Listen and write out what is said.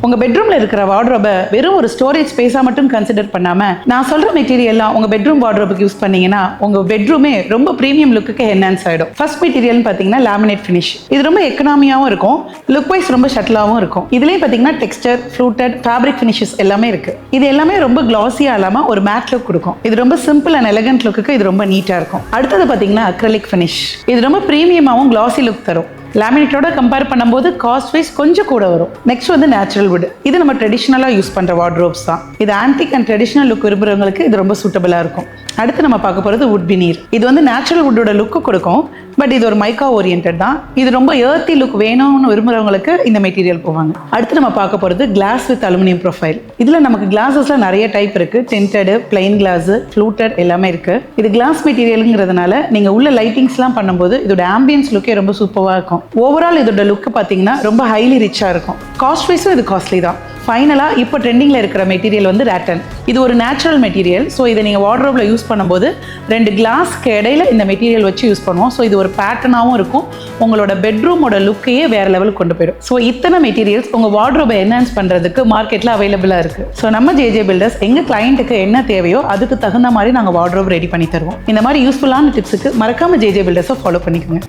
உங்க பெட்ரூம்ல இருக்கிற வார்ட்ரோபை வெறும் ஒரு ஸ்டோரேஜ் ஸ்பேஸா மட்டும் கன்சிடர் பண்ணாம நான் சொல்ற மெட்டீரியல்லாம் உங்க பெட்ரூம் வார்ட்ரோபுக்கு யூஸ் பண்ணீங்கன்னா உங்க பெட்ரூமே ரொம்ப பிரீமியம் லுக்குக்கு என்ஹான்ஸ் ஆயிடும். ஃபர்ஸ்ட் மெட்டீரியல் பாத்தீங்கன்னா லேமினேட் ஃபினிஷ். இது ரொம்ப எக்கனாமியாவும் இருக்கும், லுக் வைஸ் ரொம்ப ஷட்டிலாவும் இருக்கும். இதுலயே பாத்தீங்கன்னா டெக்ஸ்டர், ஃப்ளூட்டட், ஃபேப்ரிக் ஃபினிஷஸ் எல்லாமே இருக்கு. இது எல்லாமே ரொம்ப கிளாஸியா இல்லாம ஒரு மேட் லுக் கொடுக்கும். இது ரொம்ப சிம்பிள் அண்ட் எலகன்ட் லுக்கு இது ரொம்ப நீட்டா இருக்கும். அடுத்தது பாத்தீங்கன்னா அக்ரிலிக் ஃபினிஷ். இது ரொம்ப பிரீமியமாவும் கிளாஸி லுக் தரும். லேமினேட்டோட கம்பேர் பண்ணும்போது காஸ்ட் வைஸ் கொஞ்சம் கூட வரும். நெக்ஸ்ட் வந்து நேச்சுரல் வுட். இது நம்ம ட்ரெடிஷ்னலா யூஸ் பண்ற வார்ட்ரோப்ஸ் தான். இது ஆன்டிக் அண்ட் ட்ரெடிஷ்னல் லுக் விரும்புறவங்களுக்கு இது ரொம்ப சூட்டபிளா இருக்கும். அடுத்து நம்ம பார்க்க போறது வுட் பினீர். இது வந்து நேச்சுரல் வுட்டோட லுக்கு கொடுக்கும், பட் இது ஒரு மைக்கா ஓரியன்ட் தான். இது ரொம்ப ஏர்த்தி லுக் வேணும்னு விரும்புறவங்களுக்கு இந்த மெட்டீரியல் போவாங்க. அடுத்து நம்ம பார்க்க போறது கிளாஸ் வித் அலுமினியம் ப்ரொஃபைல். இதுல நமக்கு கிளாஸஸ்ல நிறைய டைப் இருக்கு. டிண்டட், பிளைன் கிளாஸ், ஃப்ளூட்டட் எல்லாமே இருக்கு. இது கிளாஸ் மெட்டீரியலுங்கிறதுனால நீங்க உள்ள லைட்டிங்ஸ்லாம் பண்ணும்போது இதோட ஆம்பியன்ஸ் லுக்கே ரொம்ப சூப்பரா இருக்கும். ஓவரால் இதோட லுக் பார்த்தீங்கன்னா ரொம்ப ஹைலி ரிச்சா இருக்கும். காஸ்ட் வைஸும் இது காஸ்ட்லி தான். ஃபைனலாக இப்போ ட்ரெண்டிங்கில் இருக்கிற மெட்டீரியல் வந்து ரேட்டன். இது ஒரு நேச்சுரல் மெட்டீரியல். ஸோ இதை நீங்கள் வார்ட்ரோப்ல யூஸ் பண்ணும்போது 2 கிளாஸ்க்கு இடையில இந்த மெட்டீரியல் வச்சு யூஸ் பண்ணுவோம். ஸோ இது ஒரு பேட்டர்னாகவும் இருக்கும், உங்களோட பெட்ரூமோட லுக்கையே வேற லெவலுக்கு கொண்டு போயிடும். ஸோ இத்தனை மெட்டீரியல்ஸ் உங்கள் வார்ட்ரோபை என்ஹான்ஸ் பண்ணுறதுக்கு மார்க்கெட்டில் அவைலபிளாக இருக்குது. ஸோ நம்ம ஜேஜே பில்டர்ஸ் எங்கள் கிளைண்ட்டுக்கு என்ன தேவையோ அதுக்கு தகுந்த மாதிரி நாங்கள் வார்ட்ரோப் ரெடி பண்ணி தருவோம். இந்த மாதிரி யூஸ்ஃபுல்லான டிப்ஸுக்கு மறக்காம ஜேஜே பில்டர்ஸை ஃபாலோ பண்ணிக்கோங்க.